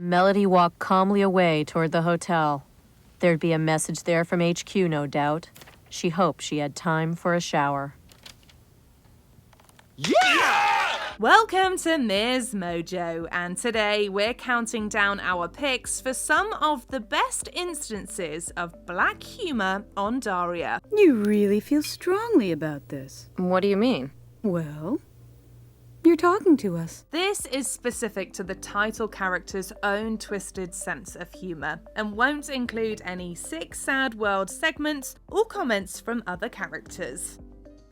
Melody walked calmly away toward the hotel. There'd be a message there from HQ, no doubt. She hoped she had time for a shower. Yeah! Welcome to MsMojo, and today we're counting down our picks for some of the best instances of black humor on Daria. You really feel strongly about this. What do you mean? Well, you're talking to us. This is specific to the title character's own twisted sense of humor and won't include any sick, sad world segments or comments from other characters.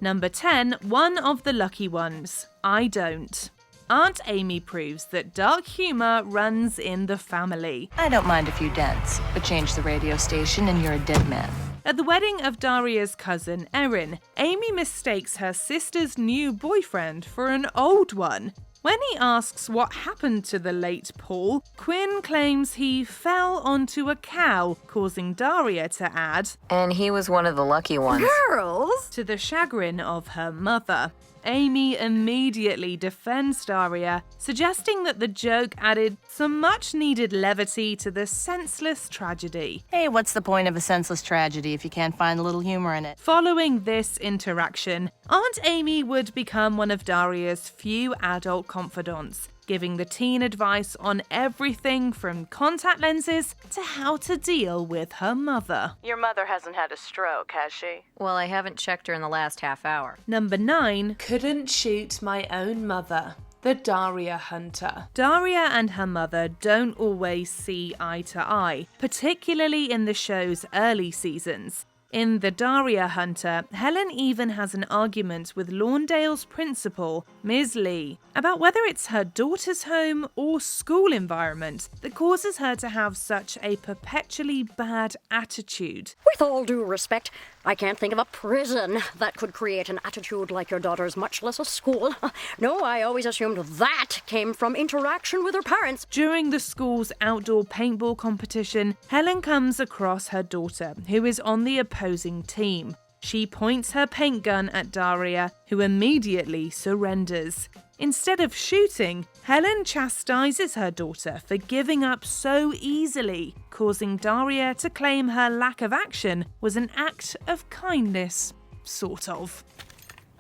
Number 10, one of the lucky ones. I don't. Aunt Amy proves that dark humor runs in the family. I don't mind if you dance, but change the radio station and you're a dead man. At the wedding of Daria's cousin, Erin, Amy mistakes her sister's new boyfriend for an old one. When he asks what happened to the late Paul, Quinn claims he fell onto a cow, causing Daria to add, And he was one of the lucky ones. Girls! to the chagrin of her mother. Amy immediately defends Daria, suggesting that the joke added some much-needed levity to the senseless tragedy. Hey, what's the point of a senseless tragedy if you can't find a little humor in it? Following this interaction, Aunt Amy would become one of Daria's few adult confidants, giving the teen advice on everything from contact lenses to how to deal with her mother. Your mother hasn't had a stroke, has she? Well, I haven't checked her in the last half hour. Number 9, couldn't shoot my own mother. The Daria Hunter. Daria and her mother don't always see eye to eye, particularly in the show's early seasons. In The Daria Hunter, Helen even has an argument with Lawndale's principal, Ms. Lee, about whether it's her daughter's home or school environment that causes her to have such a perpetually bad attitude. With all due respect, I can't think of a prison that could create an attitude like your daughter's, much less a school. No, I always assumed that came from interaction with her parents. During the school's outdoor paintball competition, Helen comes across her daughter, who is on the opposing team. She points her paint gun at Daria, who immediately surrenders. Instead of shooting, Helen chastises her daughter for giving up so easily, causing Daria to claim her lack of action was an act of kindness. Sort of.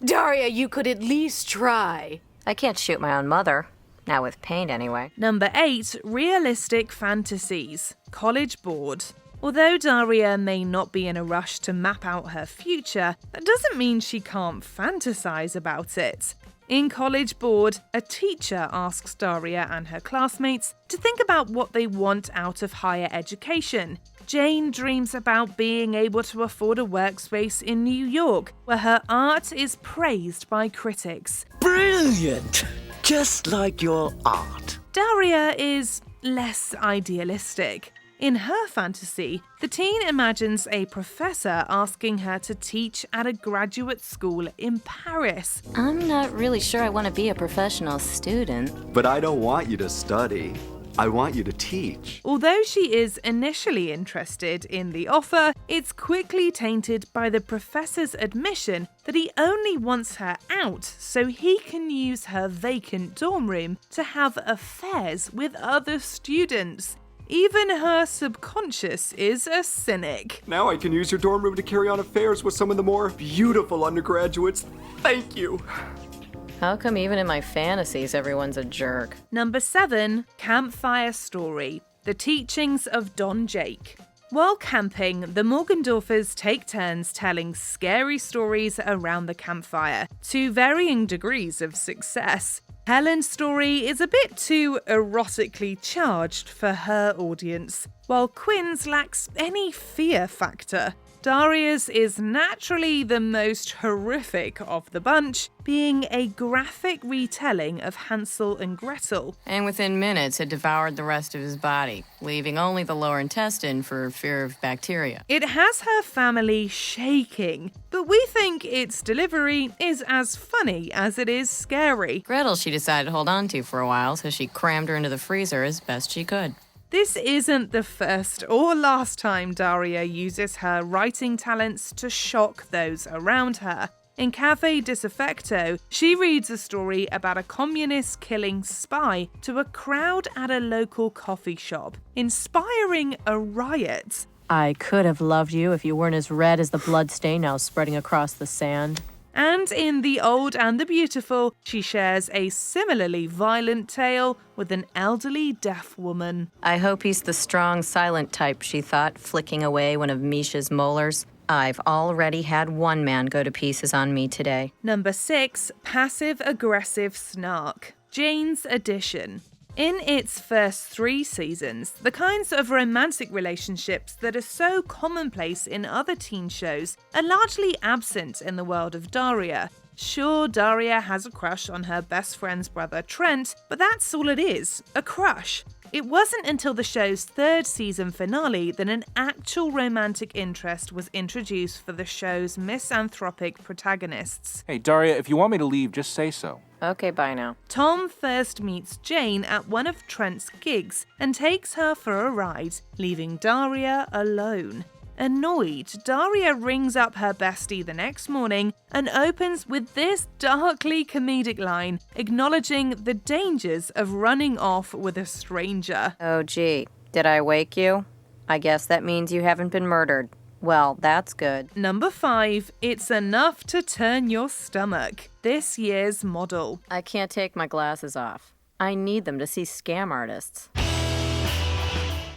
Daria, you could at least try. I can't shoot my own mother. Not with paint, anyway. Number 8, realistic fantasies. College board. Although Daria may not be in a rush to map out her future, that doesn't mean she can't fantasize about it. In College Board, a teacher asks Daria and her classmates to think about what they want out of higher education. Jane dreams about being able to afford a workspace in New York, where her art is praised by critics. Brilliant! Just like your art. Daria is less idealistic. In her fantasy, the teen imagines a professor asking her to teach at a graduate school in Paris. I'm not really sure I want to be a professional student. But I don't want you to study. I want you to teach. Although she is initially interested in the offer, it's quickly tainted by the professor's admission that he only wants her out so he can use her vacant dorm room to have affairs with other students. Even her subconscious is a cynic. Now I can use your dorm room to carry on affairs with some of the more beautiful undergraduates. Thank you. How come even in my fantasies everyone's a jerk? Number 7, Campfire Story. The Teachings of Don Jake. While camping, the Morgendorfers take turns telling scary stories around the campfire, to varying degrees of success. Helen's story is a bit too erotically charged for her audience, while Quinn's lacks any fear factor. Daria's is naturally the most horrific of the bunch, being a graphic retelling of Hansel and Gretel. And within minutes had devoured the rest of his body, leaving only the lower intestine for fear of bacteria. It has her family shaking, but we think its delivery is as funny as it is scary. Gretel she decided to hold on to for a while, so she crammed her into the freezer as best she could. This isn't the first or last time Daria uses her writing talents to shock those around her. In Cafe Disaffecto, she reads a story about a communist killing spy to a crowd at a local coffee shop, inspiring a riot. I could have loved you if you weren't as red as the bloodstain now spreading across the sand. And in The Old and the Beautiful, she shares a similarly violent tale with an elderly deaf woman. I hope he's the strong, silent type, she thought, flicking away one of Misha's molars. I've already had one man go to pieces on me today. Number 6, Passive-Aggressive Snark, Jane's Edition. In its first 3 seasons, the kinds of romantic relationships that are so commonplace in other teen shows are largely absent in the world of Daria. Sure, Daria has a crush on her best friend's brother Trent, but that's all it is, a crush. It wasn't until the show's 3rd season finale that an actual romantic interest was introduced for the show's misanthropic protagonists. Hey, Daria, if you want me to leave, just say so. Okay, bye now. Tom first meets Jane at one of Trent's gigs and takes her for a ride, leaving Daria alone. Annoyed, Daria rings up her bestie the next morning and opens with this darkly comedic line, acknowledging the dangers of running off with a stranger. Oh, gee. Did I wake you? I guess that means you haven't been murdered. Well, that's good. Number 5, It's Enough to Turn Your Stomach, this year's model. I can't take my glasses off. I need them to see scam artists.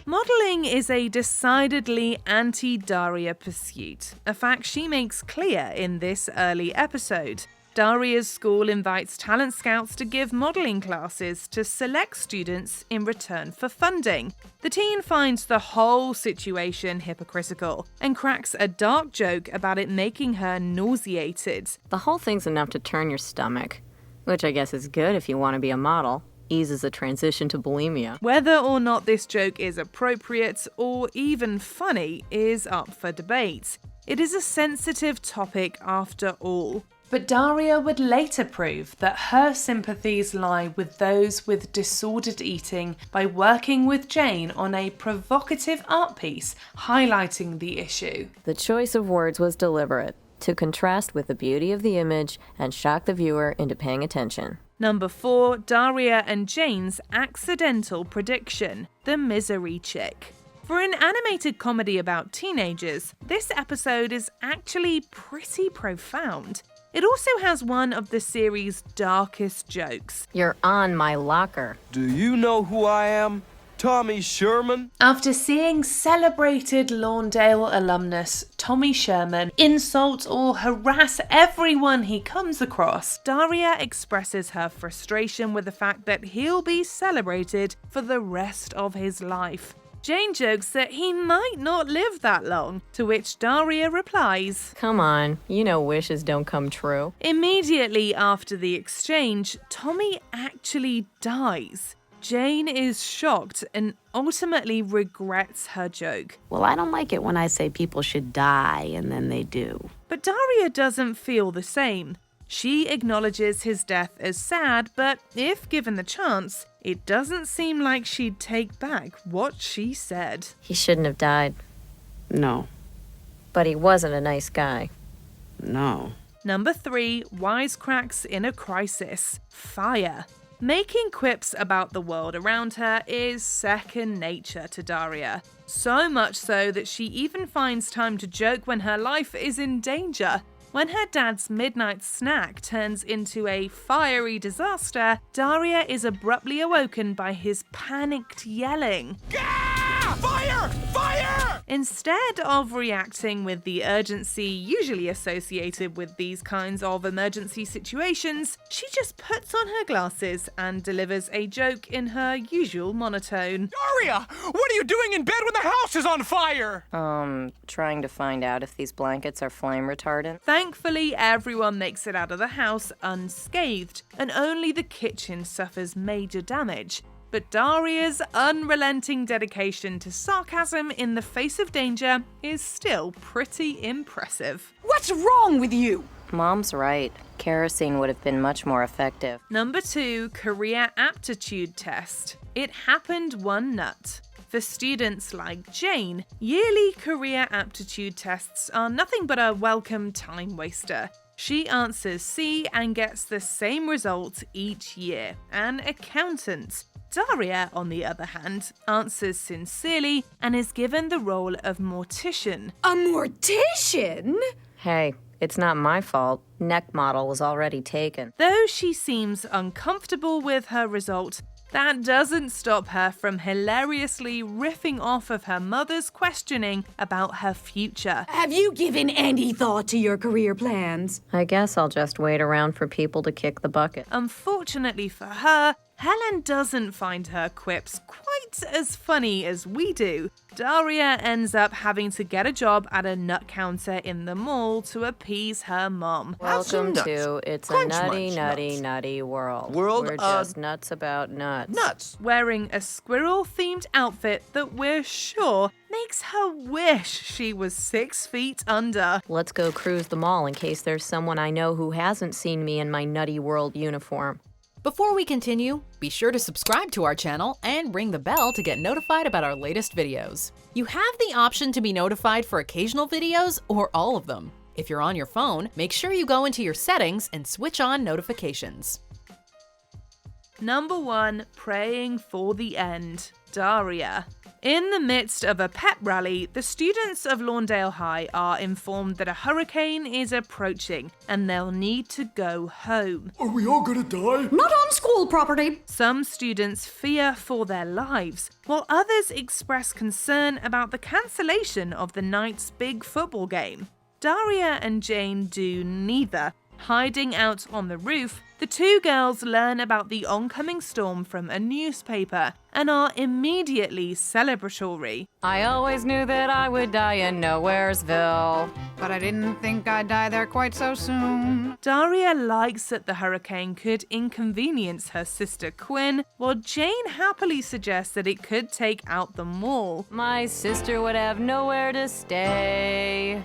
Modelling is a decidedly anti-Daria pursuit, a fact she makes clear in this early episode. Daria's school invites talent scouts to give modelling classes to select students in return for funding. The teen finds the whole situation hypocritical and cracks a dark joke about it making her nauseated. The whole thing's enough to turn your stomach, which I guess is good if you want to be a model. Eases the transition to bulimia. Whether or not this joke is appropriate or even funny is up for debate. It is a sensitive topic after all. But Daria would later prove that her sympathies lie with those with disordered eating by working with Jane on a provocative art piece highlighting the issue. The choice of words was deliberate, to contrast with the beauty of the image and shock the viewer into paying attention. Number 4, Daria and Jane's accidental prediction, The Misery Chick. For an animated comedy about teenagers, this episode is actually pretty profound. It also has one of the series' darkest jokes. You're on my locker. Do you know who I am? Tommy Sherman? After seeing celebrated Lawndale alumnus Tommy Sherman insult or harass everyone he comes across, Daria expresses her frustration with the fact that he'll be celebrated for the rest of his life. Jane jokes that he might not live that long, to which Daria replies, Come on, you know wishes don't come true. Immediately after the exchange, Tommy actually dies. Jane is shocked and ultimately regrets her joke. Well, I don't like it when I say people should die and then they do. But Daria doesn't feel the same. She acknowledges his death as sad, but if given the chance, it doesn't seem like she'd take back what she said. He shouldn't have died. No. But he wasn't a nice guy. No. Number 3, Wisecracks in a Crisis, Fire. Making quips about the world around her is second nature to Daria. So much so that she even finds time to joke when her life is in danger. When her dad's midnight snack turns into a fiery disaster, Daria is abruptly awoken by his panicked yelling. Fire! Fire! Instead of reacting with the urgency usually associated with these kinds of emergency situations, she just puts on her glasses and delivers a joke in her usual monotone. Daria! What are you doing in bed when the house is on fire? Trying to find out if these blankets are flame retardant. Thankfully, everyone makes it out of the house unscathed, and only the kitchen suffers major damage. But Daria's unrelenting dedication to sarcasm in the face of danger is still pretty impressive. What's wrong with you? Mom's right. Kerosene would have been much more effective. Number 2, Career Aptitude Test. It happened one nut. For students like Jane, yearly career aptitude tests are nothing but a welcome time waster. She answers C and gets the same result each year, an accountant. Daria, on the other hand, answers sincerely and is given the role of mortician. A mortician? Hey, it's not my fault. Neck model was already taken. Though she seems uncomfortable with her result, that doesn't stop her from hilariously riffing off of her mother's questioning about her future. Have you given any thought to your career plans? I guess I'll just wait around for people to kick the bucket. Unfortunately for her, Helen doesn't find her quips quite as funny as we do. Daria ends up having to get a job at a nut counter in the mall to appease her mom. Welcome to It's a Crunch Nutty, Munch Nutty, Nuts. Nutty World. World We're of- just nuts about nuts. Nuts. Wearing a squirrel-themed outfit that we're sure makes her wish she was 6 feet under. Let's go cruise the mall in case there's someone I know who hasn't seen me in my Nutty World uniform. Before we continue, be sure to subscribe to our channel and ring the bell to get notified about our latest videos. You have the option to be notified for occasional videos or all of them. If you're on your phone, make sure you go into your settings and switch on notifications. Number 1, praying for the end. Daria. In the midst of a pep rally, the students of Lawndale High are informed that a hurricane is approaching and they'll need to go home. Are we all gonna die? Not on school property. Some students fear for their lives, while others express concern about the cancellation of the night's big football game. Daria and Jane do neither. Hiding out on the roof, the two girls learn about the oncoming storm from a newspaper and are immediately celebratory. I always knew that I would die in Nowheresville. But I didn't think I'd die there quite so soon. Daria likes that the hurricane could inconvenience her sister Quinn, while Jane happily suggests that it could take out the mall. My sister would have nowhere to stay.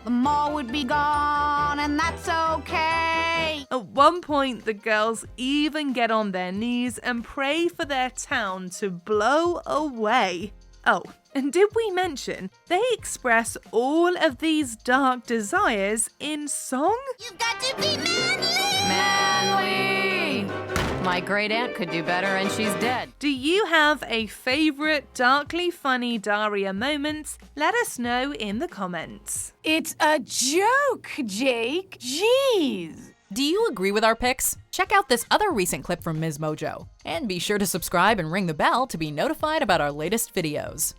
The mall would be gone, and that's okay. At one point, the girls even get on their knees and pray for their town to blow away. Oh, and did we mention they express all of these dark desires in song? You've got to be manly! Manly! My great aunt could do better, and she's dead. Do you have a favorite darkly funny Daria moment? Let us know in the comments. It's a joke, Jake. Jeez. Do you agree with our picks? Check out this other recent clip from MsMojo. And be sure to subscribe and ring the bell to be notified about our latest videos.